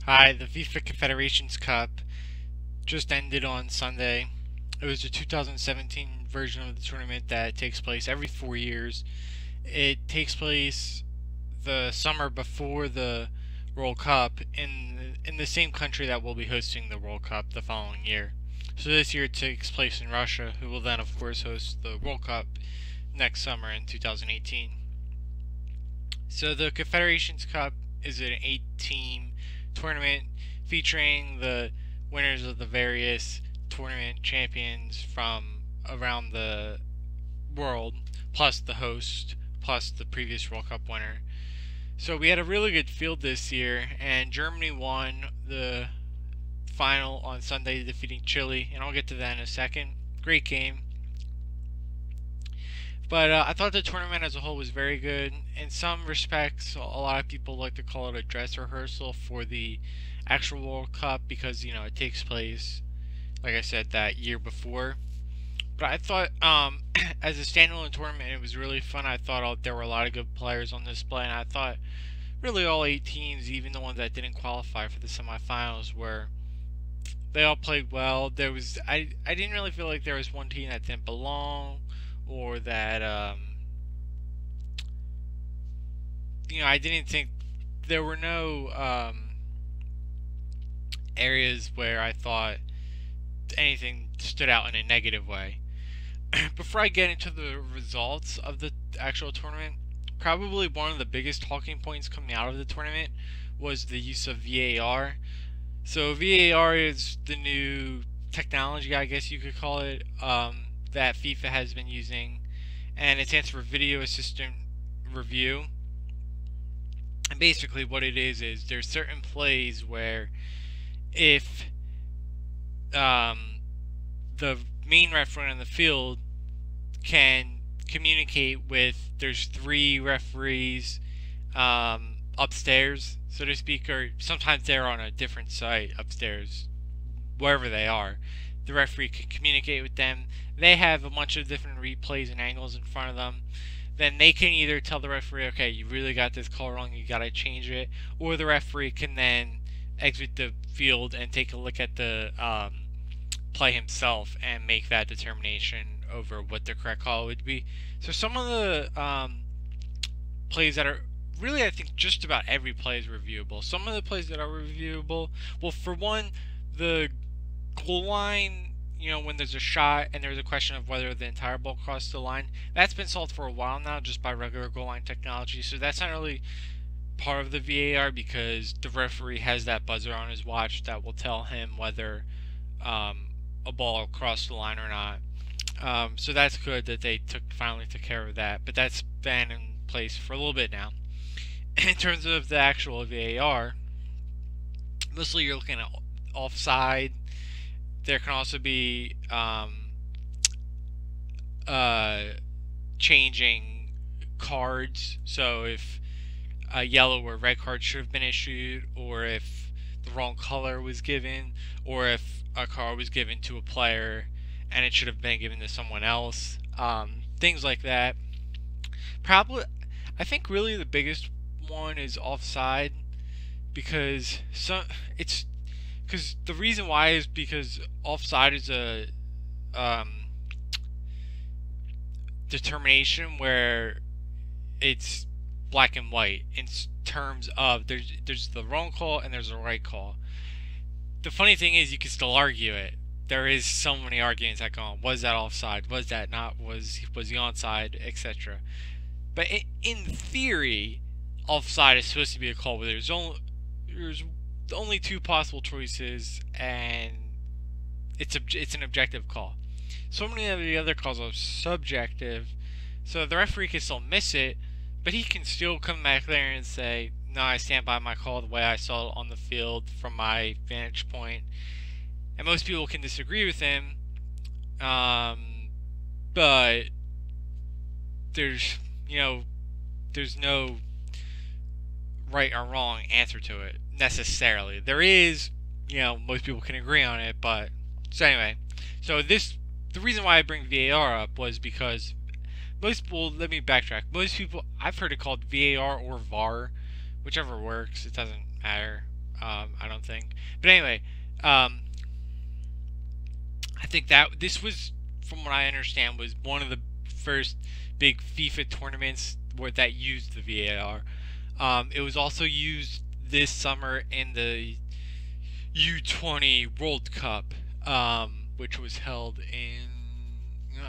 Hi, the FIFA Confederations Cup just ended on Sunday. It was the 2017 version of the tournament that takes place every 4 years. It takes place the summer before the World Cup in the same country that will be hosting the World Cup the following year. So this year it takes place in Russia, who will then, of course, host the World Cup next summer in 2018. So the Confederations Cup is an 8-team tournament featuring the winners of the various tournament champions from around the world, plus the host, plus the previous World Cup winner. So we had a really good field this year, and Germany won the final on Sunday, defeating Chile, and I'll get to that in a second. Great game. But I thought the tournament as a whole was very good. In some respects, a lot of people like to call it a dress rehearsal for the actual World Cup because, it takes place, like I said, that year before. But I thought, as a standalone tournament, it was really fun. I thought there were a lot of good players on display, and I thought really all 8 teams, even the ones that didn't qualify for the semifinals, they all played well. I didn't really feel like there was one team that didn't belong or that I didn't think there were no areas where I thought anything stood out in a negative way. Before I get into the results of the actual tournament, probably one of the biggest talking points coming out of the tournament was the use of VAR. So VAR is the new technology, I guess you could call it, that FIFA has been using, and it stands for Video Assistant Review. And basically, what it is there's certain plays where if the main referee on the field can communicate with, there's 3 referees upstairs, so to speak, or sometimes they're on a different site upstairs, wherever they are. The referee can communicate with them. They have a bunch of different replays and angles in front of them. Then they can either tell the referee, okay, you really got this call wrong, you gotta change it, or the referee can then exit the field and take a look at the play himself and make that determination over what the correct call would be. So some of the plays that are really, I think just about every play is reviewable. Some of the plays that are reviewable, well, for one, the goal line, when there's a shot and there's a question of whether the entire ball crossed the line, that's been solved for a while now just by regular goal line technology. So that's not really part of the VAR because the referee has that buzzer on his watch that will tell him whether a ball crossed the line or not. So that's good that they finally took care of that. But that's been in place for a little bit now. In terms of the actual VAR, mostly you're looking at offside. There can also be changing cards. So if a yellow or red card should have been issued, or if the wrong color was given, or if a card was given to a player and it should have been given to someone else. Things like that. Probably, I think really the biggest one is offside because the reason why is because offside is a determination where it's black and white in terms of there's the wrong call and there's a right call. The funny thing is you can still argue it. There is so many arguments that go on. Was that offside? Was that not? Was he onside? Etc. But in theory, offside is supposed to be a call where there's only 2 possible choices, and it's an objective call. So many of the other calls are subjective, so the referee can still miss it, but he can still come back there and say, no, I stand by my call the way I saw it on the field from my vantage point. And most people can disagree with him, but there's no right or wrong answer to it necessarily. There is, most people can agree on it, but so anyway. The reason why I bring VAR up was because let me backtrack. Most people, I've heard it called VAR or VAR, whichever works, it doesn't matter. I don't think. But anyway, um, I think that this was, from what I understand, was one of the first big FIFA tournaments where that used the VAR. It was also used this summer in the U20 World Cup, which was held in,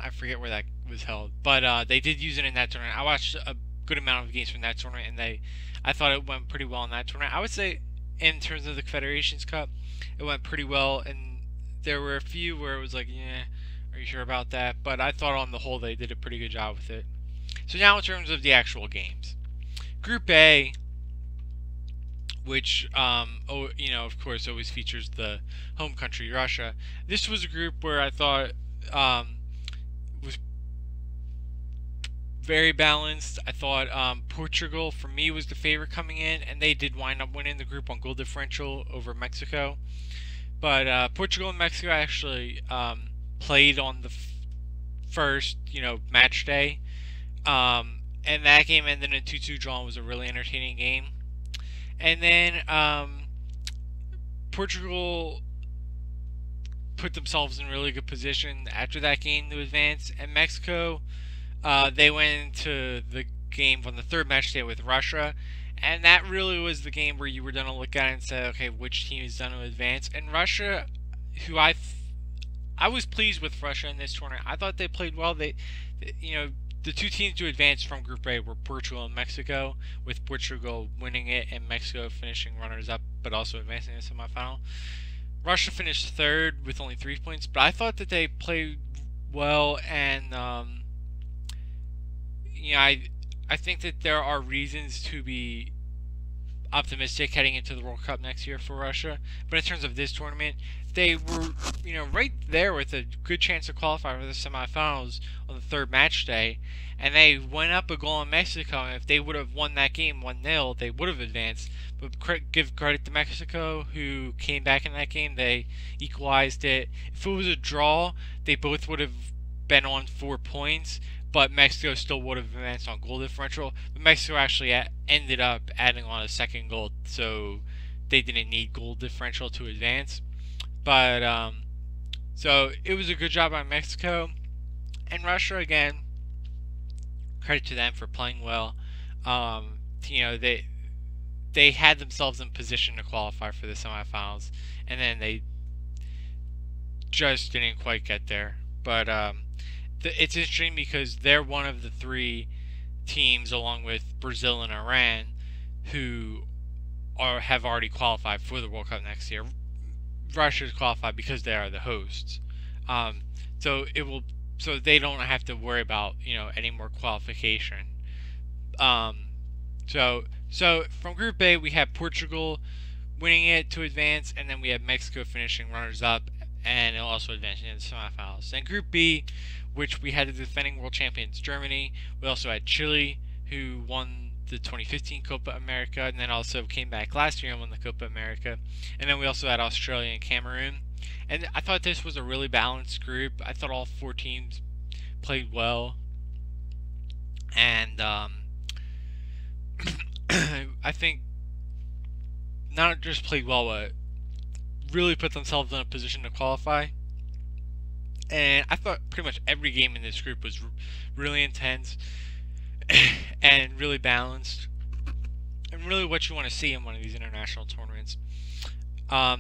I forget where that was held, but they did use it in that tournament. I watched a good amount of games from that tournament, and I thought it went pretty well in that tournament. I would say, in terms of the Confederations Cup, it went pretty well, and there were a few where it was like, yeah, are you sure about that? But I thought on the whole they did a pretty good job with it. So now in terms of the actual games, Group A, which of course always features the home country Russia. This was a group where I thought was very balanced. I thought Portugal for me was the favorite coming in, and they did wind up winning the group on goal differential over Mexico. But Portugal and Mexico actually played on the first match day, and that game ended in a 2-2 draw and was a really entertaining game. And then Portugal put themselves in really good position after that game to advance. And Mexico, they went into the game on the third match day with Russia. And that really was the game where you were going to look at it and say, okay, which team is going to advance? And Russia, who I was pleased with Russia in this tournament. I thought they played well. The two teams to advance from Group A were Portugal and Mexico, with Portugal winning it and Mexico finishing runners-up, but also advancing to the semifinal. Russia finished third with only 3 points, but I thought that they played well, and I think that there are reasons to be optimistic heading into the World Cup next year for Russia. But in terms of this tournament, they were, right there with a good chance to qualify for the semifinals on the third match day. And they went up a goal in Mexico, and if they would have won that game 1-0, they would have advanced. But give credit to Mexico, who came back in that game. They equalized it. If it was a draw, they both would have been on 4 points, but Mexico still would have advanced on goal differential. But Mexico actually ended up adding on a second goal, so they didn't need goal differential to advance. But so it was a good job by Mexico. And Russia, again, credit to them for playing well. They had themselves in position to qualify for the semifinals, and then they just didn't quite get there. But it's interesting because they're one of the three teams, along with Brazil and Iran, who have already qualified for the World Cup next year. Russia is qualified because they are the hosts, so they don't have to worry about any more qualification. So from Group A we have Portugal winning it to advance, and then we have Mexico finishing runners-up and also advancing into the semifinals. Then Group B, which we had the defending world champions Germany. We also had Chile, who won the 2015 Copa America, and then also came back last year and won the Copa America. And then we also had Australia and Cameroon. And I thought this was a really balanced group. I thought all four teams played well. And I think not just played well, but really put themselves in a position to qualify. And I thought pretty much every game in this group was really intense and really balanced, and really what you want to see in one of these international tournaments.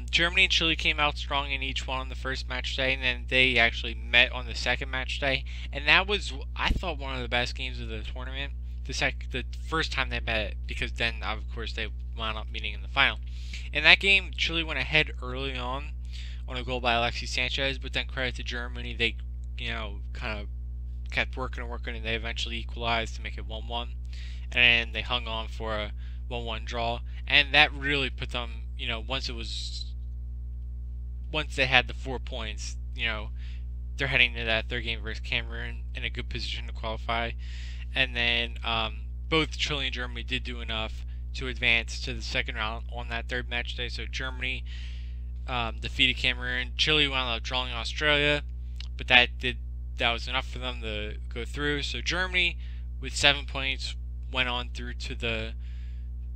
Germany and Chile came out strong in each one on the first match day, and then they actually met on the second match day, and that was, I thought, one of the best games of the tournament. The first time they met, because then of course they wound up meeting in the final. In that game, Chile went ahead early on a goal by Alexis Sanchez, but then credit to Germany, they kind of kept working, and they eventually equalized to make it 1-1, and they hung on for a 1-1 draw, and that really put them, once they had the 4 points, they're heading to that third game versus Cameroon in a good position to qualify. And then both Chile and Germany did do enough to advance to the second round on that third match day. So Germany defeated Cameroon. Chile wound up drawing Australia, but that was enough for them to go through. So Germany, with 7 points, went on through to the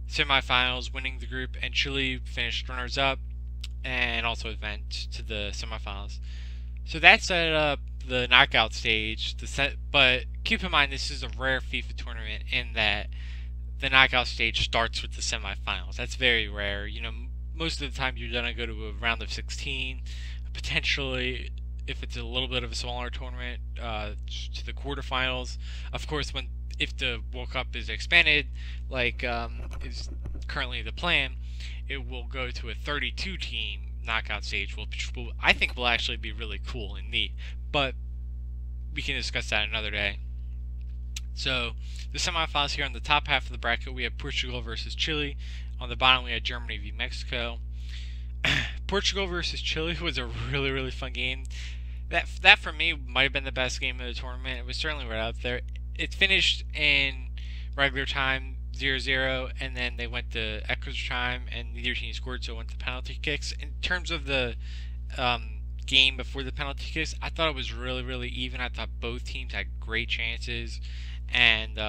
semifinals, winning the group, and Chile finished runners-up and also advanced to the semifinals. So that set up the knockout stage. But keep in mind, this is a rare FIFA tournament in that the knockout stage starts with the semifinals. That's very rare. Most of the time you're gonna go to a round of 16, potentially if it's a little bit of a smaller tournament, to the quarterfinals. Of course, if the World Cup is expanded, like is currently the plan, it will go to a 32 team knockout stage, which I think will actually be really cool and neat. But we can discuss that another day. So the semifinals here on the top half of the bracket, we have Portugal versus Chile. On the bottom, we had Germany v Mexico. Portugal versus Chile was a really, really fun game. That for me might have been the best game of the tournament. It was certainly right up there. It finished in regular time 0-0, and then they went to extra time, and neither team scored, so it went to penalty kicks. In terms of the game before the penalty kicks, I thought it was really, really even. I thought both teams had great chances, and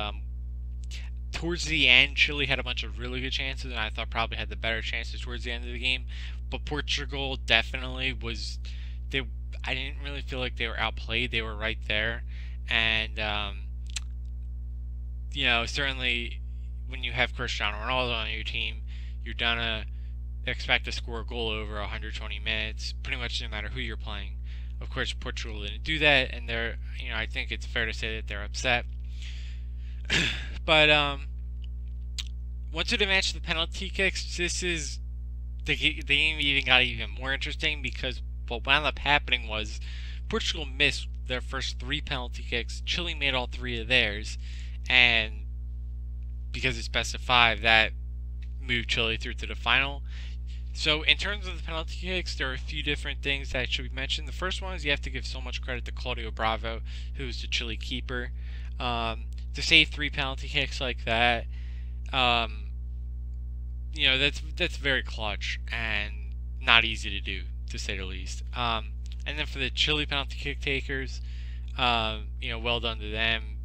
towards the end, Chile had a bunch of really good chances, and I thought probably had the better chances towards the end of the game. But Portugal definitely was. I didn't really feel like they were outplayed. They were right there, and certainly when you have Cristiano Ronaldo on your team, you're gonna expect to score a goal over 120 minutes, pretty much no matter who you're playing. Of course, Portugal didn't do that, and I think it's fair to say that they're upset. But once it advanced to the penalty kicks, this is the game even got even more interesting, because what wound up happening was Portugal missed their first 3 penalty kicks. Chile made all 3 of theirs, and because it's best of 5, that moved Chile through to the final. So in terms of the penalty kicks, there are a few different things that should be mentioned. The first one is you have to give so much credit to Claudio Bravo, who is the Chile keeper. To save 3 penalty kicks like that, that's very clutch and not easy to do, to say the least. And then for the Chile penalty kick takers, well done to them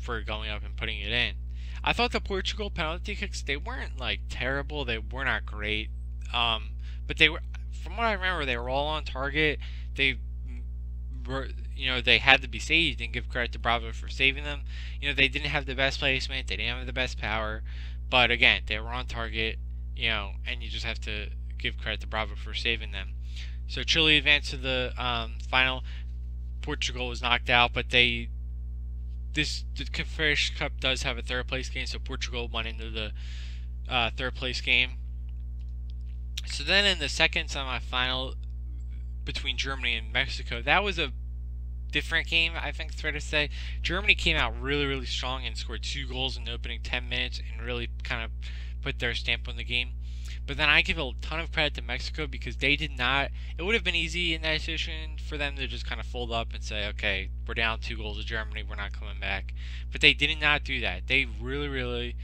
for going up and putting it in. I thought the Portugal penalty kicks, they weren't like terrible, they were not great, but they were, from what I remember, they were all on target. They were, they had to be saved, and give credit to Bravo for saving them. They didn't have the best placement, they didn't have the best power, but again, they were on target, and you just have to give credit to Bravo for saving them. So Chile advanced to the final. Portugal was knocked out, but the Confederations Cup does have a third place game, so Portugal went into the third place game. So then in the second semifinal between Germany and Mexico, that was a different game, I think it's fair to say. Germany came out really, really strong and scored 2 goals in the opening 10 minutes and really kind of put their stamp on the game. But then I give a ton of credit to Mexico, because they did not. It would have been easy in that situation for them to just kind of fold up and say, okay, we're down 2 goals to Germany, we're not coming back. But they did not do that. They really, really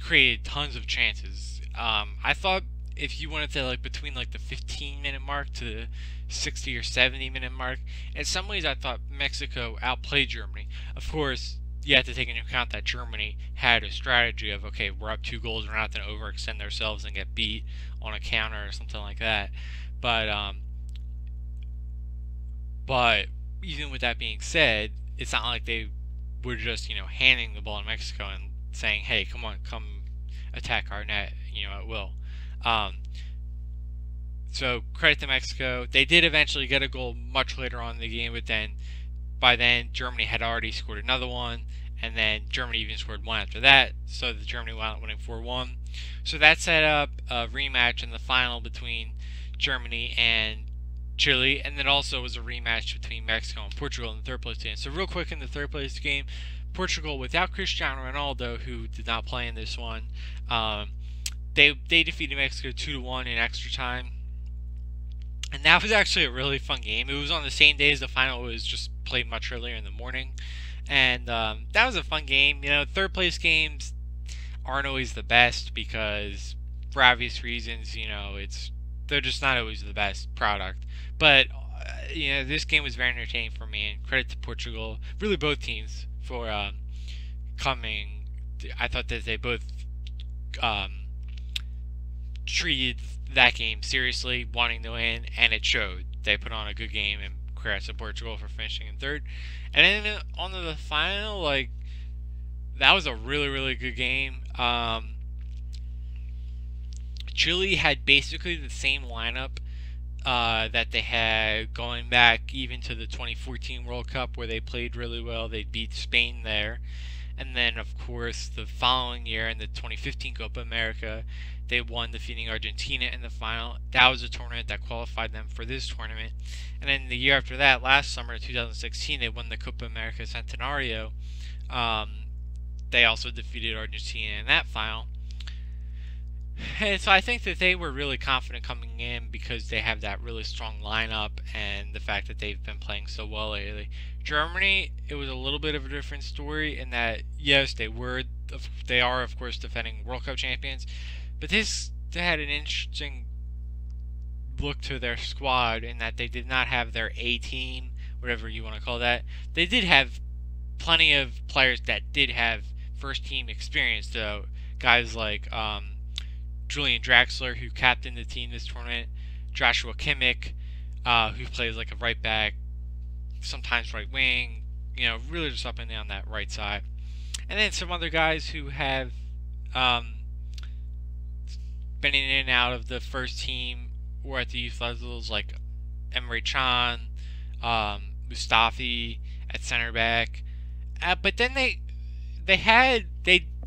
created tons of chances. I thought if you wanted to, between the 15-minute mark to the 60 or 70-minute mark, in some ways I thought Mexico outplayed Germany. Of course, you have to take into account that Germany had a strategy of, okay, we're up 2 goals, we're not going to overextend ourselves and get beat on a counter or something like that. But even with that being said, it's not like they were just, handing the ball to Mexico and saying, hey, come on, come attack our net, at will. So credit to Mexico. They did eventually get a goal much later on in the game, but then by then Germany had already scored another one, and then Germany even scored one after that, so the Germany wound up winning 4-1. So that set up a rematch in the final between Germany and Chile, and then also was a rematch between Mexico and Portugal in the third place game. So real quick, in the third place game, Portugal, without Cristiano Ronaldo, who did not play in this one, they defeated Mexico 2-1 in extra time. And that was actually a really fun game. It was on the same day as the final. It was just played much earlier in the morning. And that was a fun game. Third place games aren't always the best because, for obvious reasons, they're just not always the best product. But this game was very entertaining for me, and credit to Portugal, really both teams, for coming. I thought that they both um, treated that game seriously, wanting to win, and it showed. They put on a good game, and congrats to Portugal for finishing in third. And then on to the final, like, that was a really, really good game. Chile had basically the same lineup that they had going back even to the 2014 World Cup, where they played really well. They beat Spain there. And then, of course, the following year in the 2015 Copa America, they won, defeating Argentina in the final. That was a tournament that qualified them for this tournament. And then the year after that, last summer, 2016, they won the Copa America Centenario. They also defeated Argentina in that final. And so I think that they were really confident coming in because they have that really strong lineup and the fact that they've been playing so well lately. Germany, it was a little bit of a different story in that, yes, they are of course defending World Cup champions, but they had an interesting look to their squad in that they did not have their A team, whatever you want to call that. They did have plenty of players that did have first team experience, though. Guys like Julian Draxler, who captained the team this tournament, Joshua Kimmich, who plays like a right back, sometimes right wing, really just up and down that right side. And then some other guys who have been in and out of the first team or at the youth levels, like Emre Can, Mustafi at center back. But then the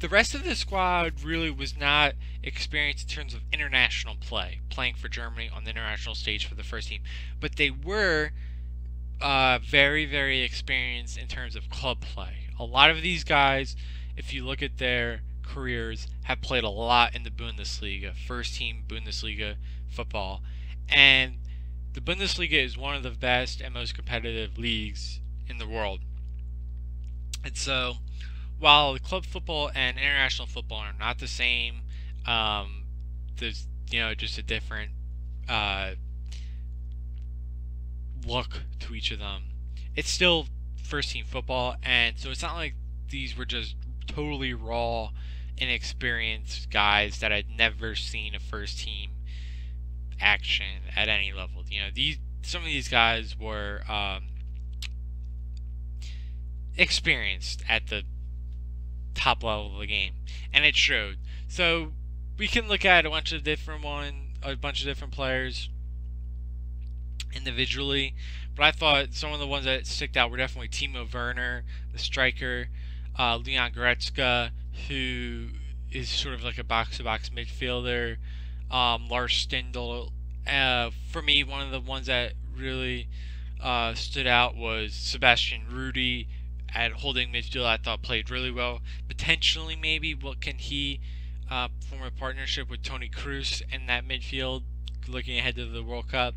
rest of the squad really was not experienced in terms of international play, playing for Germany on the international stage for the first team. But they were very, very experienced in terms of club play. A lot of these guys, if you look at their careers, have played a lot in the Bundesliga, first team Bundesliga football. And the Bundesliga is one of the best and most competitive leagues in the world. And so, while club football and international football are not the same, there's just a different look to each of them. It's still first team football, and so it's not like these were just totally raw, inexperienced guys that had never seen a first team action at any level. Some of these guys were experienced at the top level of the game, and it showed. So we can look at a bunch of different players individually, but I thought some of the ones that sticked out were definitely Timo Werner, the striker, Leon Goretzka, who is sort of like a box-to-box midfielder, Lars Stindl. For me, one of the ones that really stood out was Sebastian Rudy at holding midfield. I thought played really well. Potentially, maybe, what can he form a partnership with Toni Kroos in that midfield, looking ahead to the World Cup.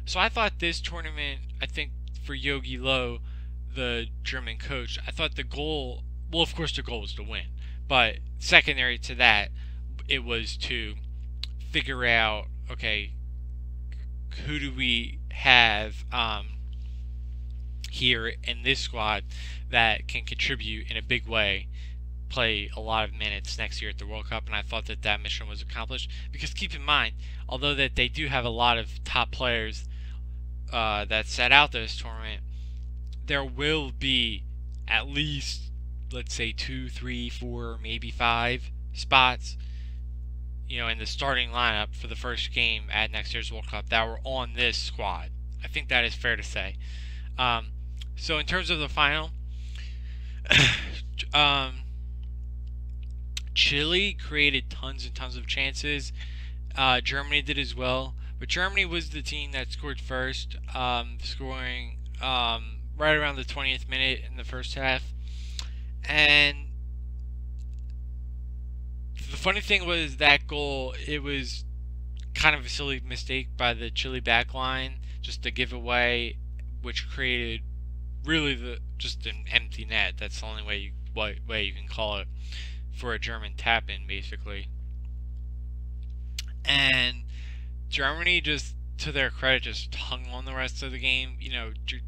So I thought this tournament, I think for Jogi Löw, the German coach, I thought the goal was to win. But secondary to that, it was to figure out, okay, who do we have here in this squad that can contribute in a big way, play a lot of minutes next year at the World Cup. And I thought that mission was accomplished, because keep in mind, although that they do have a lot of top players that set out this tournament, there will be at least, let's say, 2, 3, 4, maybe 5 spots, in the starting lineup for the first game at next year's World Cup that were on this squad. I think that is fair to say. So in terms of the final, Chile created tons and tons of chances. Germany did as well, but Germany was the team that scored first, scoring right around the 20th minute in the first half. And the funny thing was that goal, it was kind of a silly mistake by the Chile backline, just to give away, which created really just an empty net. That's the only way you can call it, for a German tap-in, basically. And Germany just to their credit, just hung on the rest of the game.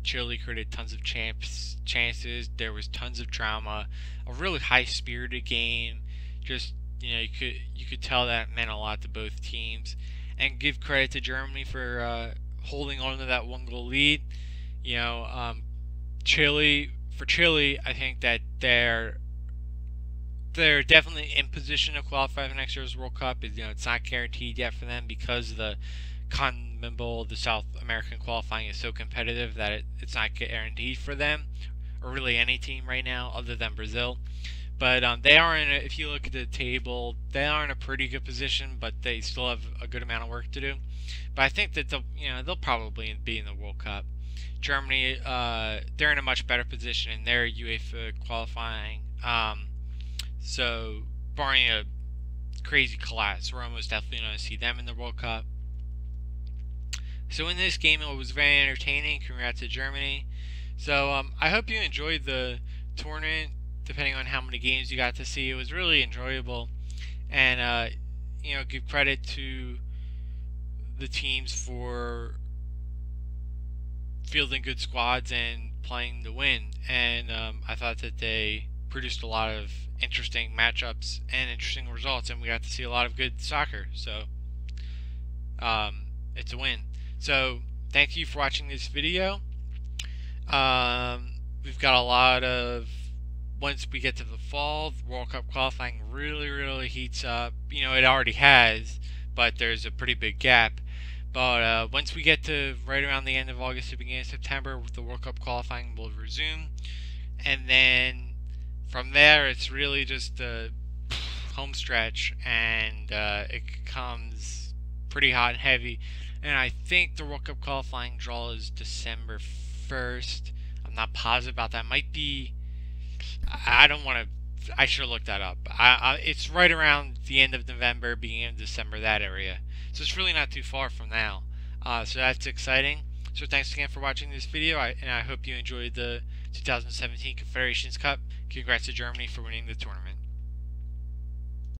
Chile created tons of chances. There was tons of drama, a really high spirited game. Just you could tell that meant a lot to both teams, and give credit to Germany for holding on to that 1 goal lead. You know, Chile, I think that they're definitely in position to qualify for next year's World Cup. It's not guaranteed yet for them because the CONMEBOL, the South American qualifying, is so competitive that it's not guaranteed for them, or really any team right now other than Brazil. But they are if you look at the table, they are in a pretty good position, but they still have a good amount of work to do. But I think that they'll probably be in the World Cup. Germany, they're in a much better position in their UEFA qualifying. So, barring a crazy collapse, we're almost definitely going to see them in the World Cup. So in this game, it was very entertaining. Congrats to Germany. So I hope you enjoyed the tournament. Depending on how many games you got to see, it was really enjoyable. And give credit to the teams for fielding good squads and playing to win. And I thought that they produced a lot of interesting matchups and interesting results, and we got to see a lot of good soccer. So it's a win. So thank you for watching this video. We've got a lot of, once we get to the fall, the World Cup qualifying really heats up. It already has, but there's a pretty big gap. But once we get to right around the end of August to beginning of September, the World Cup qualifying will resume. And then from there, it's really just a home stretch, and it comes pretty hot and heavy. And I think the World Cup qualifying draw is December 1st. I'm not positive about that. Might be. I don't want to. I should look that up. It's right around the end of November, beginning of December, that area. So it's really not too far from now. So that's exciting. So thanks again for watching this video, and I hope you enjoyed the 2017 Confederations Cup. Congrats to Germany for winning the tournament.